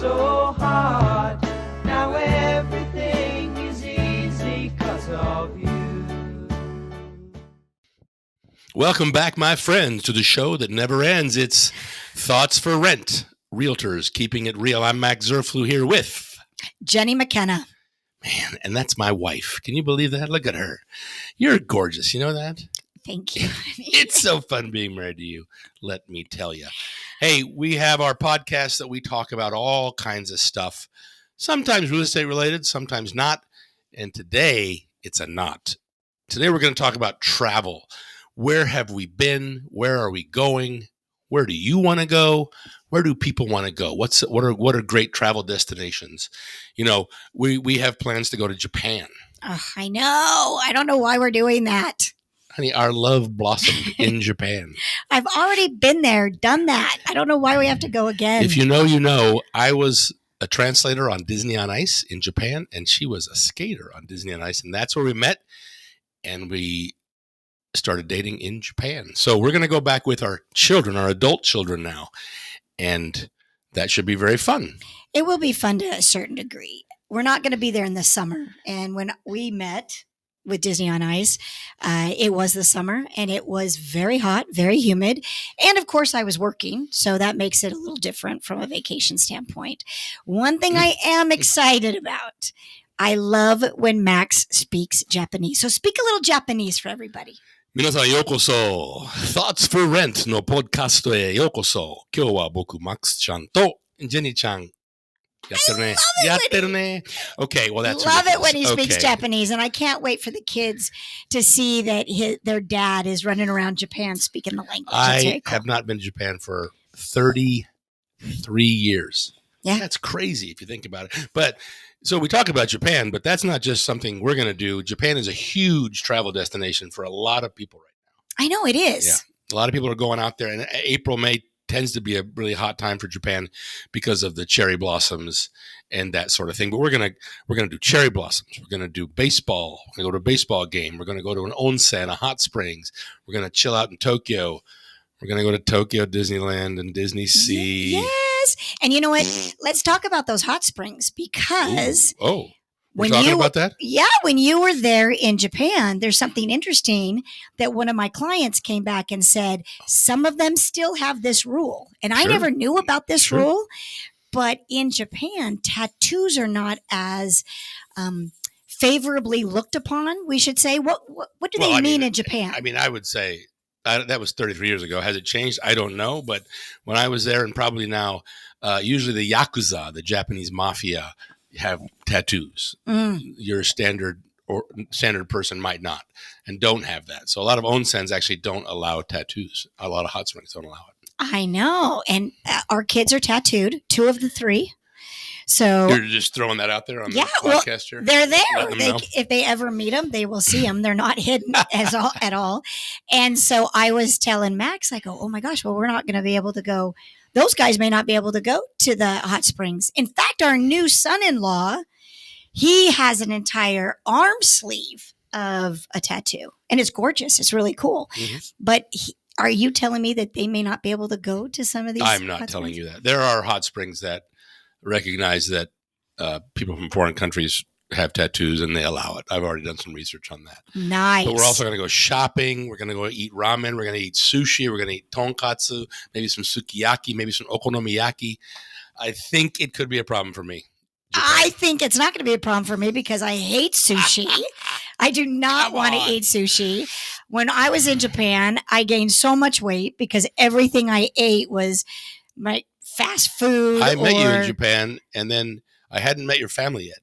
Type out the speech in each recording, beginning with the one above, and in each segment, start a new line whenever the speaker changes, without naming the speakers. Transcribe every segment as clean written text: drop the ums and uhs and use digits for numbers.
so hard. Now everything is easy 'cause of you.
Welcome back, my friends, to the show that never ends. It's Thoughts for Rent, Realtors Keeping It Real. I'm Max Zerflu here with
Jenni McKenna.
Man, and that's my wife. Can you believe that? Look at her. You're gorgeous. You know that?
Thank you.
It's so fun being married to you, let me tell you. Hey, we have our podcast that we talk about all kinds of stuff, sometimes real estate related, sometimes not. And today, it's a not. Today, we're going to talk about travel. Where have we been? Where are we going? Where do you want to go? Where do people want to go? What are great travel destinations? You know, we have plans to go to Japan.
Oh, I know. I don't know why we're doing that.
Honey, our love blossomed in Japan.
I've already been there, done that. I don't know why we have to go again.
If you know, you know. I was a translator on Disney on Ice in Japan, and she was a skater on Disney on Ice, and that's where we met, and we started dating in Japan. So we're going to go back with our children, our adult children now, and that should be very fun.
It will be fun to a certain degree. We're not going to be there in the summer. And when we met with Disney on Ice, it was the summer, and it was very hot, very humid. And of course, I was working, so that makes it a little different from a vacation standpoint. One thing I am excited about, I love when Max speaks Japanese. So speak a little Japanese for everybody.
皆さんようこそ Thoughts for Rent のポッドキャストへようこそ。今日は僕マックスちゃんとジェニーちゃんやってるね。やってるね。Okay, well that's
love
ridiculous.
it when he speaks
Okay.
Japanese, and I can't wait for the kids to see that their dad is running around Japan speaking the language. That's very
I
cool.
have not been to Japan for 33 years.
Yeah.
That's crazy if you think about it. But so we talk about Japan, but that's not just something we're going to do. Japan is a huge travel destination for a lot of people right now.
I know it is.
Yeah. A lot of people are going out there, and April, May tends to be a really hot time for Japan because of the cherry blossoms and that sort of thing. But we're gonna do cherry blossoms. We're gonna do baseball. We're gonna go to a baseball game. We're gonna go to an onsen, a hot springs. We're gonna chill out in Tokyo. We're gonna go to Tokyo Disneyland and Disney Sea.
Yes. And you know what? Let's talk about those hot springs because
Ooh. Oh, we're talking about that?
Yeah, when you were there in Japan, there's something interesting that one of my clients came back and said, some of them still have this rule. And I
Sure.
never knew about this
Sure.
rule, but in Japan, tattoos are not as favorably looked upon, we should say. What do they mean in Japan?
I mean, I would say that was 33 years ago. Has it changed? I don't know. But when I was there, and probably now, usually the Yakuza, the Japanese mafia, have tattoos. Your standard person might not and don't have that. So a lot of onsens actually don't allow tattoos. A lot of hot springs don't allow it.
I know. And our kids are tattooed, 2 of the 3. So
You're just throwing that out there on the podcast here?
They're there.
Letting them know.
If they ever meet them, they will see them. They're not hidden at all. And so I was telling Max, I go, oh my gosh, well, we're not going to be able to go. Those guys may not be able to go to the hot springs. In fact, our new son-in-law, he has an entire arm sleeve of a tattoo. And it's gorgeous. It's really cool. Mm-hmm. But are you telling me that they may not be able to go to some of these?
I'm not telling you that. There are hot springs that recognize that people from foreign countries have tattoos and they allow it. I've already done some research on that.
Nice.
But we're also going to go shopping. We're going to go eat ramen. We're going to eat sushi. We're going to eat tonkatsu, maybe some sukiyaki, maybe some okonomiyaki. I think it could be a problem for me. Japan.
I think it's not going to be a problem for me because I hate sushi. I do not want to eat sushi. When I was in Japan, I gained so much weight because everything I ate was my fast food.
I met you in Japan, and then I hadn't met your family yet.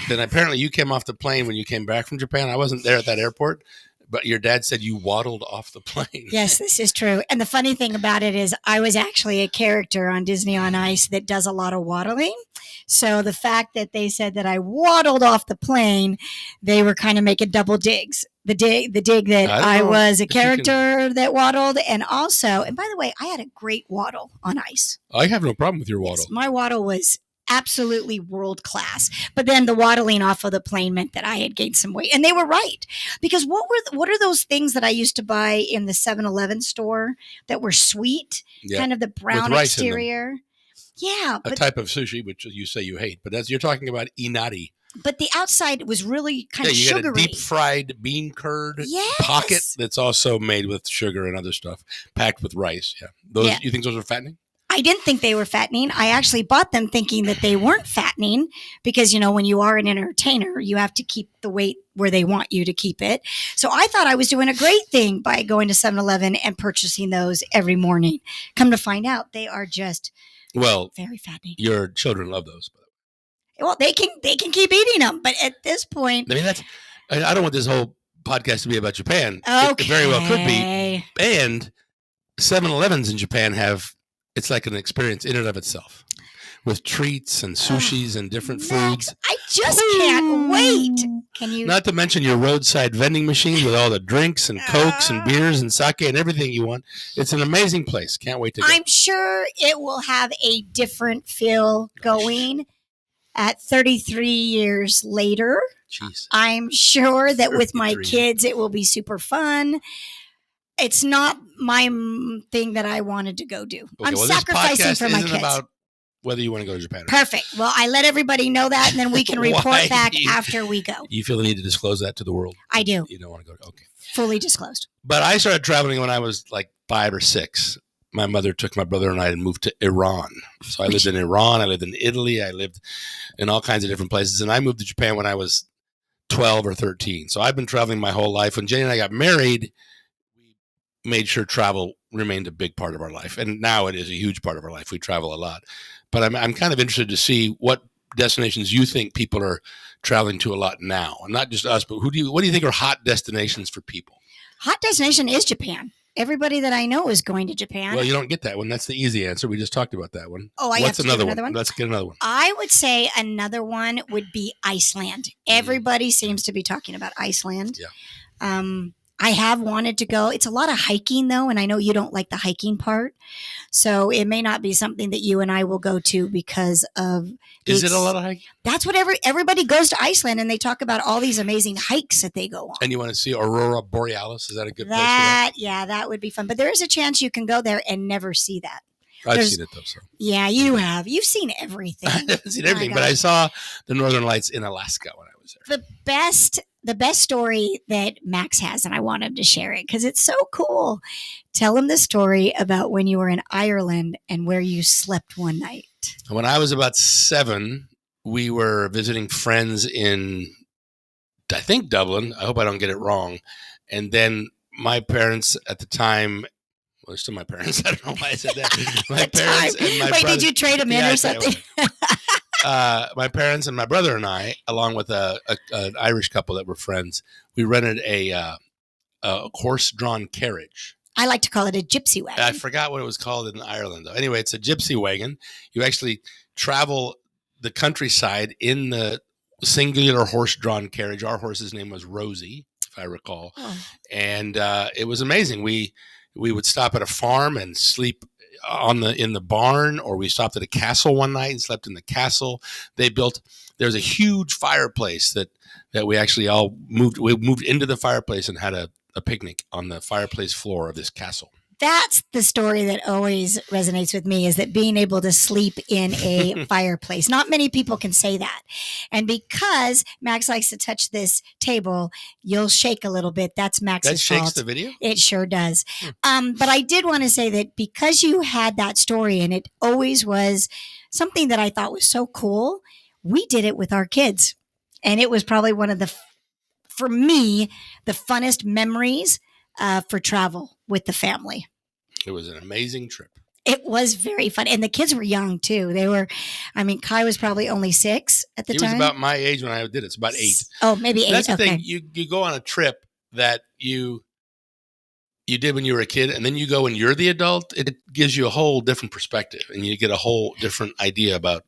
Then apparently you came off the plane when you came back from Japan. I wasn't there at that airport, but your dad said you waddled off the plane.
Yes, this is true. And the funny thing about it is I was actually a character on Disney on Ice that does a lot of waddling. So the fact that they said that I waddled off the plane, they were kind of making double digs. The dig that I was a character that waddled. And also, and by the way, I had a great waddle on ice.
I have no problem with your waddle.
Yes, my waddle was absolutely world class. But then the waddling off of the plane meant that I had gained some weight. And they were right. Because what are those things that I used to buy in the 7-Eleven store that were sweet? Yeah. Kind of the brown exterior. Yeah,
a type of sushi, which you say you hate, but you're talking about inari.
but the outside was really kind of
You
sugary.
got a deep fried bean curd
Yes.
pocket that's also made with sugar and other stuff, packed with rice. Yeah, those. You think those are fattening?
I didn't think they were fattening. I actually bought them thinking that they weren't fattening because, when you are an entertainer, you have to keep the weight where they want you to keep it. So I thought I was doing a great thing by going to 7-Eleven and purchasing those every morning. Come to find out, they are just very fattening.
Your children love those.
Well, they can keep eating them, but at this point,
I mean, I don't want this whole podcast to be about Japan.
Okay.
It very well could be. And 7-Elevens in Japan it's like an experience in and of itself, with treats and sushis and different foods.
I just can't wait. Can you?
Not to mention your roadside vending machines with all the drinks and Cokes and beers and sake and everything you want. It's an amazing place. Can't wait to go.
I'm sure it will have a different feel going at 33 years later.
Jeez.
I'm sure that with my kids, it will be super fun. It's not my thing that I wanted to go do.
Okay,
I'm sacrificing for my kids.
About whether you want to go to Japan.
Perfect. Well, I let everybody know that, and then we can report back after we go.
You feel the need to disclose that to the world?
I do.
You don't want to go? Okay.
Fully disclosed.
But I started traveling when I was like 5 or 6. My mother took my brother and I and moved to Iran. So I lived in Iran. I lived in Italy. I lived in all kinds of different places. And I moved to Japan when I was 12 or 13. So I've been traveling my whole life. When Jenni and I got married, we made sure travel remained a big part of our life. And now it is a huge part of our life. We travel a lot. But I'm kind of interested to see what destinations you think people are traveling to a lot now. And not just us, but what do you think are hot destinations for people?
Hot destination is Japan. Everybody that I know is going to Japan.
Well, you don't get that one. That's the easy answer. We just talked about that one.
Oh,
What's another one? Let's get another one.
I would say another one would be Iceland. Everybody seems to be talking about Iceland.
Yeah.
I have wanted to go. It's a lot of hiking, though, and I know you don't like the hiking part. So it may not be something that you and I will go to because of...
Is it a lot of hiking?
That's what everybody goes to Iceland, and they talk about all these amazing hikes that they go on.
And you want to see Aurora Borealis? Is that a good place for that?
Yeah, that would be fun. But there is a chance you can go there and never see that.
I've seen it, though. So.
Yeah, you have. You've seen everything.
I haven't seen everything, but I saw the Northern Lights in Alaska when I was there.
The best story that Max has, and I want him to share it because it's so cool. Tell him the story about when you were in Ireland and where you slept one night.
When I was about 7, we were visiting friends in, I think, Dublin. I hope I don't get it wrong. And then my parents at the time, well, they're still my parents. I don't know why I said that. My parents and my brother,
did you trade them in or something?
My parents and my brother and I, along with an Irish couple that were friends, we rented a horse-drawn carriage.
I like to call it a gypsy wagon.
I forgot what it was called in Ireland, though. Anyway, it's a gypsy wagon. You actually travel the countryside in the singular horse-drawn carriage. Our horse's name was Rosie, if I recall. Oh. And it was amazing. We would stop at a farm and sleep in the barn, or we stopped at a castle one night and slept in the castle. There's a huge fireplace that we actually all moved. We moved into the fireplace and had a picnic on the fireplace floor of this castle. That's
the story that always resonates with me, is that being able to sleep in a fireplace. Not many people can say that. And because Max likes to touch this table, you'll shake a little bit. That's Max's fault.
That shakes the video?
It sure does. But I did want to say that because you had that story, and it always was something that I thought was so cool, we did it with our kids. And it was probably one of for me, the funnest memories for travel with the family.
It was an amazing trip.
It was very fun. And the kids were young, too. Kai was probably only 6 at the time.
He was about my age when I did it. It's about 8.
Oh, maybe 8.
That's the thing. You go on a trip that you did when you were a kid, and then you go when you're the adult. It gives you a whole different perspective, and you get a whole different idea about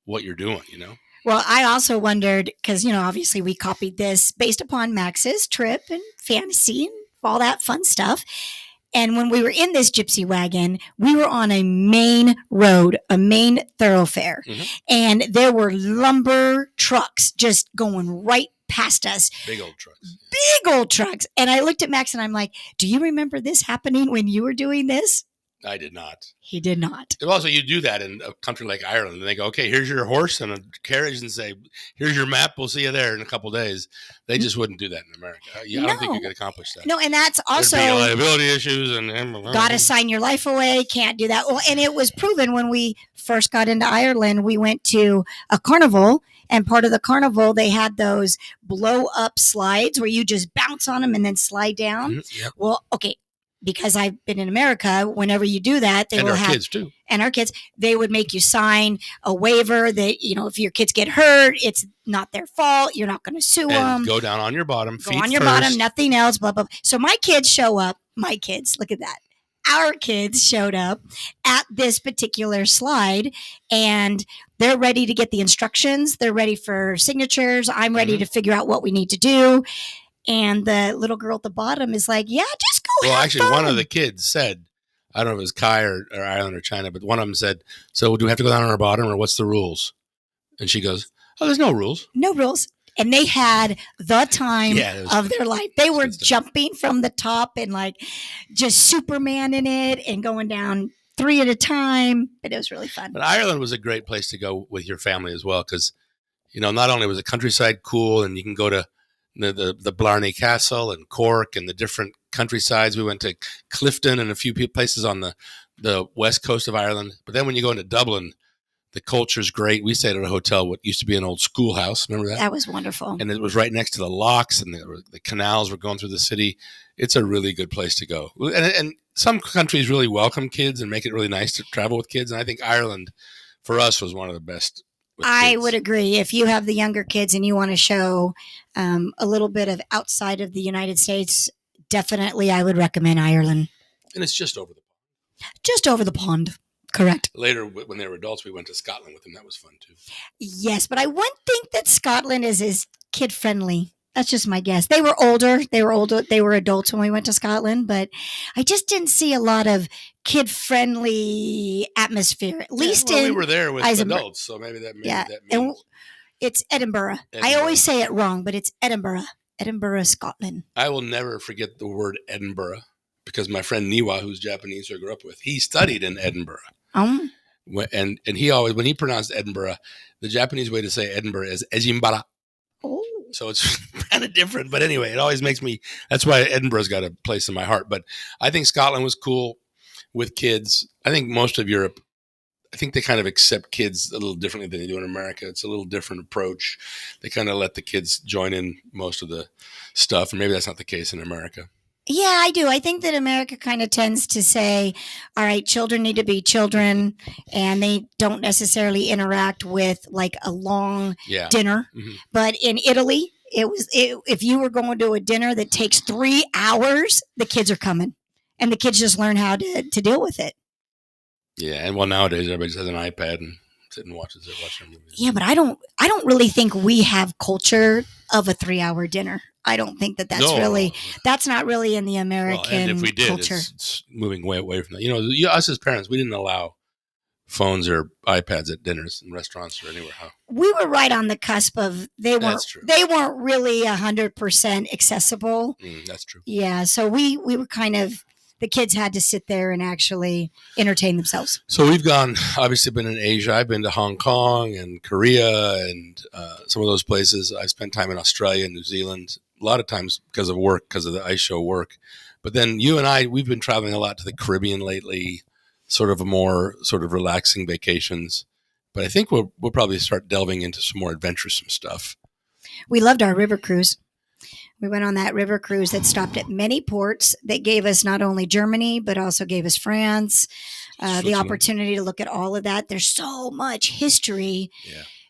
what you're doing,
Well, I also wondered, because, obviously we copied this based upon Max's trip and fantasy and all that fun stuff. And when we were in this gypsy wagon, we were on a main road, a main thoroughfare. Mm-hmm. And there were lumber trucks just going right past us.
Big old trucks.
Big old trucks. And I looked at Max and I'm like, do you remember this happening when you were doing this?
I did not.
He did not.
Also, you do that in a country like Ireland, and they go, "Okay, here's your horse and a carriage," and say, "Here's your map. We'll see you there in a couple of days." They just wouldn't do that in America. I don't think you could accomplish that.
No, and that's also
There'd be liability issues and
got to sign your life away. Can't do that. Well, and it was proven when we first got into Ireland. We went to a carnival, and part of the carnival they had those blow up slides where you just bounce on them and then slide down.
Mm-hmm. Yep.
Well, okay. Because I've been in America, whenever you do that, they will have
kids too.
And our kids, they would make you sign a waiver that, if your kids get hurt, it's not their fault. You're not going to sue them.
Go down on your bottom.
Go on your bottom, nothing else, blah, blah, blah. So my kids show up. My kids, look at that. Our kids showed up at this particular slide, and they're ready to get the instructions. They're ready for signatures. I'm ready to figure out what we need to do. And the little girl at the bottom is like, yeah, just go.
Well, actually,
fun.
one of the kids said, I don't know if it was Kai or Ireland or China, but one of them said, so do we have to go down on our bottom or what's the rules? And she goes, oh, there's no rules.
No rules. And they had the time of their life. They were jumping from the top and like just Superman in it and going down 3 at a time. But it was really fun.
But Ireland was a great place to go with your family as well because, not only was the countryside cool and you can go to the Blarney Castle and Cork and the different countrysides. We went to Clifton and a few places on the west coast of Ireland. But then when you go into Dublin, the culture's great. We stayed at a hotel, what used to be an old schoolhouse. Remember that?
That was wonderful.
And it was right next to the locks and the canals were going through the city. It's a really good place to go. And some countries really welcome kids and make it really nice to travel with kids. And I think Ireland, for us, was one of the best.
I would agree. If you have the younger kids and you want to show a little bit of outside of the United States, definitely I would recommend Ireland.
And it's just over the pond.
Just over the pond. Correct.
Later, when they were adults, we went to Scotland with them. That was fun, too.
Yes, but I wouldn't think that Scotland is kid-friendly. That's just my guess. They were older. They were adults when we went to Scotland, but I just didn't see a lot of kid-friendly atmosphere. At least
we were there with
Eisenberg.
Adults, so maybe that means
and it's Edinburgh. I always say it wrong, but it's Edinburgh. Edinburgh, Scotland.
I will never forget the word Edinburgh because my friend Niwa, who's Japanese, who I grew up with, he studied in Edinburgh. And he always, when he pronounced Edinburgh, the Japanese way to say Edinburgh is Ejimbara.
Oh.
So it's kind of different. But anyway, it always makes me, that's why Edinburgh's got a place in my heart. But I think Scotland was cool with kids. I think most of Europe, I think they kind of accept kids a little differently than they do in America. It's a little different approach. They kind of let the kids join in most of the stuff. And maybe that's not the case in America.
Yeah, I do. I think that America kind of tends to say, all right, children need to be children, and they don't necessarily interact with like a long dinner. Mm-hmm. But in Italy, if you were going to a dinner that takes 3 hours, the kids are coming, and the kids just learn how to deal with it.
Yeah, and nowadays everybody just has an iPad and sit and watch their movies.
Yeah, but I don't really think we have culture of a 3-hour dinner. I don't think that's not really in the American
and if we did,
culture.
It's moving way away from that. Us as parents, we didn't allow phones or iPads at dinners and restaurants or anywhere. Huh?
We were right on the cusp of they weren't really 100% accessible.
That's true.
Yeah, so we were kind of, the kids had to sit there and actually entertain themselves.
So we've obviously been in Asia. I've been to Hong Kong and Korea and some of those places. I spent time in Australia and New Zealand, a lot of times because of work, because of the ice show work. But then you and I, we've been traveling a lot to the Caribbean lately, sort of relaxing vacations. But I think we'll probably start delving into some more adventuresome stuff. We
loved our river cruise. We went on that river cruise that stopped at many ports that gave us not only Germany, but also gave us France, the opportunity to look at all of that. There's so much history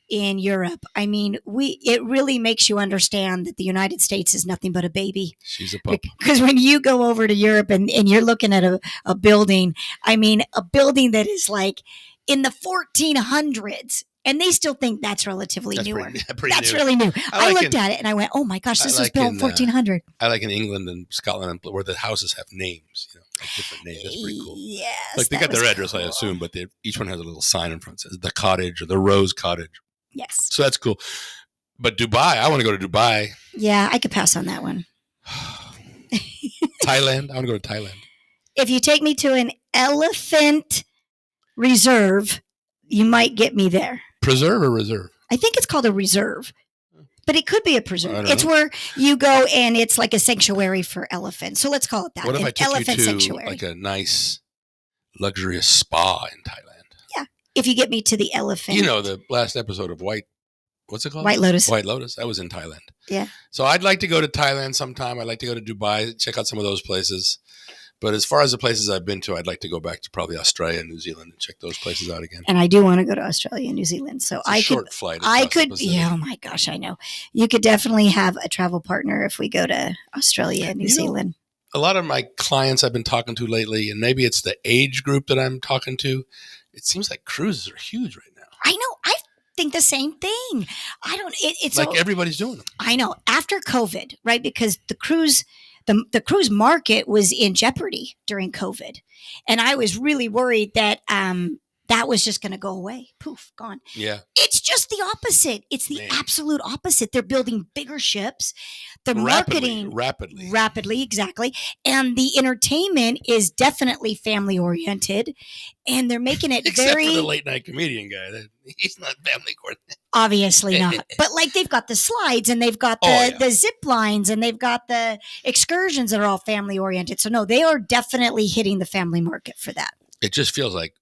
in Europe. I mean, it really makes you understand that the United States is nothing but a baby.
She's a pup.
Because when you go over to Europe and you're looking at a building, I mean, a building that is like in the 1400s. And they still think that's relatively newer. That's really new. I looked at it and I went, "Oh my gosh, this was built in 1400."
I like in England and Scotland where the houses have names, like different names. That's pretty cool.
Yes,
like they got their address, cool. I assume, but each one has a little sign in front that says the cottage or the Rose Cottage.
Yes.
So that's cool. But Dubai, I want to go to Dubai.
Yeah, I could pass on that one.
Thailand, I want to go to Thailand.
If you take me to an elephant reserve, you might get me there.
Preserve or reserve?
I think it's called a reserve, but it could be a preserve. It's
know.
where you go and it's like a sanctuary for elephants. So let's call it that.
What if I took
elephant
you to
sanctuary.
like a nice, luxurious spa in Thailand?
Yeah. If you get me to the elephant.
You know, the last episode of what's it called?
White Lotus.
White Lotus. That was in Thailand.
Yeah.
So I'd like to go to Thailand sometime. I'd like to go to Dubai, check out some of those places. But as far as the places I've been to, I'd like to go back to probably Australia and New Zealand and check those places out again.
And I do want to go to Australia and New Zealand. So
It's a short flight.
Yeah, oh my gosh, I know. You could definitely have a travel partner if we go to Australia and New Zealand.
A lot of my clients I've been talking to lately, and maybe it's the age group that I'm talking to, it seems like cruises are huge right now.
I know. I think the same thing. It's
like everybody's doing them.
I know. After COVID, right? Because the cruise market was in jeopardy during COVID. And I was really worried that that was just going to go away. Poof, gone.
Yeah.
It's just the opposite. It's the absolute opposite. They're building bigger ships. They're marketing rapidly, exactly. And the entertainment is definitely family oriented. And they're making it
Except for the late night comedian guy. He's not family oriented.
Obviously not. But like they've got the slides and they've got the zip lines and they've got the excursions that are all family oriented. So no, they are definitely hitting the family market for that.
It just feels like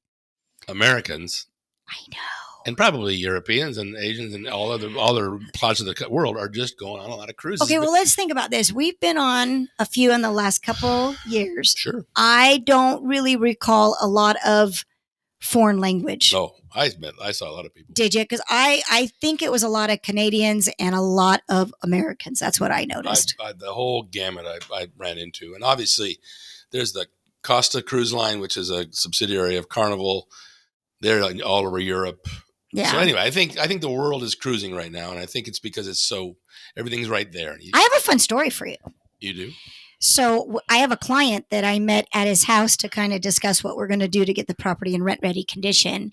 Americans,
I know,
and probably Europeans and Asians and all other parts of the world are just going on a lot of cruises.
Okay, well, let's think about this. We've been on a few in the last couple years.
Sure.
I don't really recall a lot of foreign language.
No, I saw a lot of people.
Did you? Because I think it was a lot of Canadians and a lot of Americans. That's what I noticed.
The whole gamut I ran into. And obviously, there's the Costa Cruise Line, which is a subsidiary of Carnival. They're like all over Europe.
Yeah.
So anyway, I think the world is cruising right now, and I think it's because everything's right there.
I have a fun story for you.
You do?
So I have a client that I met at his house to kind of discuss what we're going to do to get the property in rent-ready condition.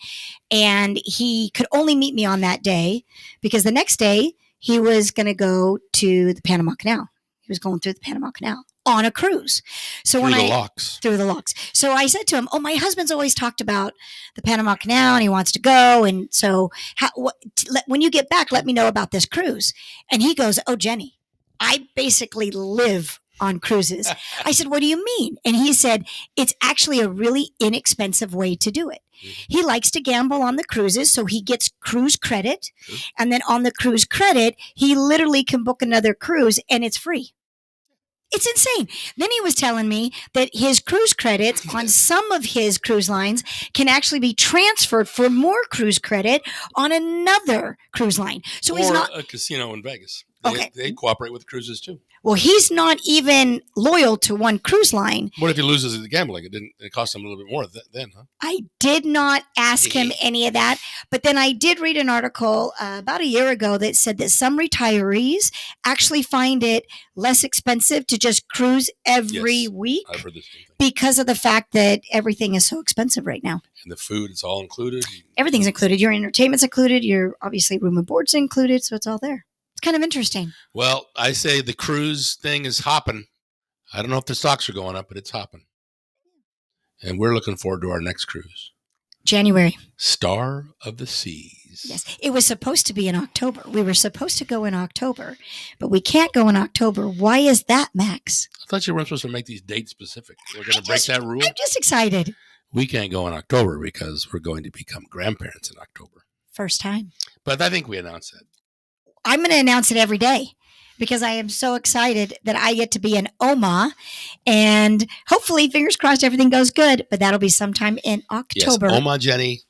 And he could only meet me on that day because the next day he was going to go to the Panama Canal. He was going through the Panama Canal on a cruise. So
through the locks.
So I said to him, "Oh, my husband's always talked about the Panama Canal and he wants to go. And so when you get back, let me know about this cruise." And he goes, "Oh, Jenny, I basically live on cruises." I said, "What do you mean?" And he said, "It's actually a really inexpensive way to do it." He likes to gamble on the cruises, so he gets cruise credit. And then on the cruise credit, he literally can book another cruise and it's free. It's insane. Then he was telling me that his cruise credits on some of his cruise lines can actually be transferred for more cruise credit on another cruise line. So he's not
a casino in Vegas.
Okay.
They cooperate with cruises too.
Well, he's not even loyal to one cruise line.
What if he loses at the gambling? It cost him a little bit more then, huh?
I did not ask him any of that. But then I did read an article about a year ago that said that some retirees actually find it less expensive to just cruise every week.
I've heard this thing.
Because of the fact that everything is so expensive right now.
And the food, it's all included.
Everything's included. Your entertainment's included. Your obviously room and board's included. So it's all there. It's kind of interesting.
Well, I say the cruise thing is hopping. I don't know if the stocks are going up, but it's hopping. And we're looking forward to our next cruise.
January.
Star of the Seas.
Yes. It was supposed to be in October. We were supposed to go in October, but we can't go in October. Why is that, Max?
I thought you weren't supposed to make these dates specific. We're going to break that rule.
I'm just excited.
We can't go in October because we're going to become grandparents in October.
First time.
But I think we announced that.
I'm going to announce it every day because I am so excited that I get to be an Oma, and hopefully, fingers crossed, everything goes good. But that'll be sometime in October.
Yes, Oma, Jenny,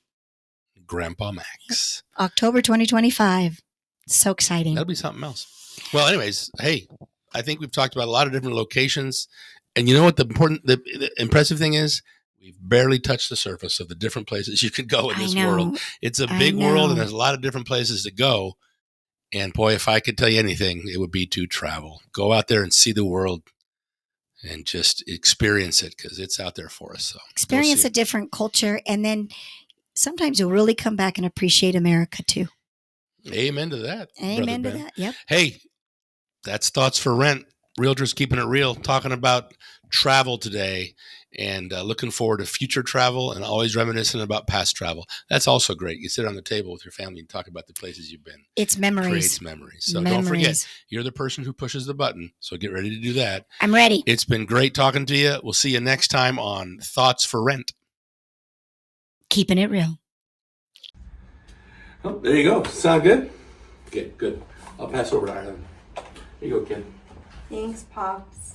Grandpa Max.
October 2025. So exciting.
That'll be something else. Well, anyways, hey, I think we've talked about a lot of different locations, and you know what the impressive thing is? We've barely touched the surface of the different places you could go in this world. It's a big world, and there's a lot of different places to go. And boy, if I could tell you anything, it would be to travel. Go out there and see the world and just experience it because it's out there for us. So
experience a different culture. And then sometimes you'll really come back and appreciate America too.
Amen to that.
Amen to that. Yep.
Hey, that's Thoughts for Rent. Realtors keeping it real, talking about travel today. and looking forward to future travel and always reminiscing about past travel. That's also great. You sit on the table with your family and talk about the places you've been.
It's memories.
Creates memories. So don't forget, you're the person who pushes the button. So get ready to do that.
I'm ready.
It's been great talking to you. We'll see you next time on Thoughts for Rent.
Keeping it real.
Oh, there you go. Sound good? Okay, good. I'll pass over to Ireland. Here you go, kid.
Thanks, Pops.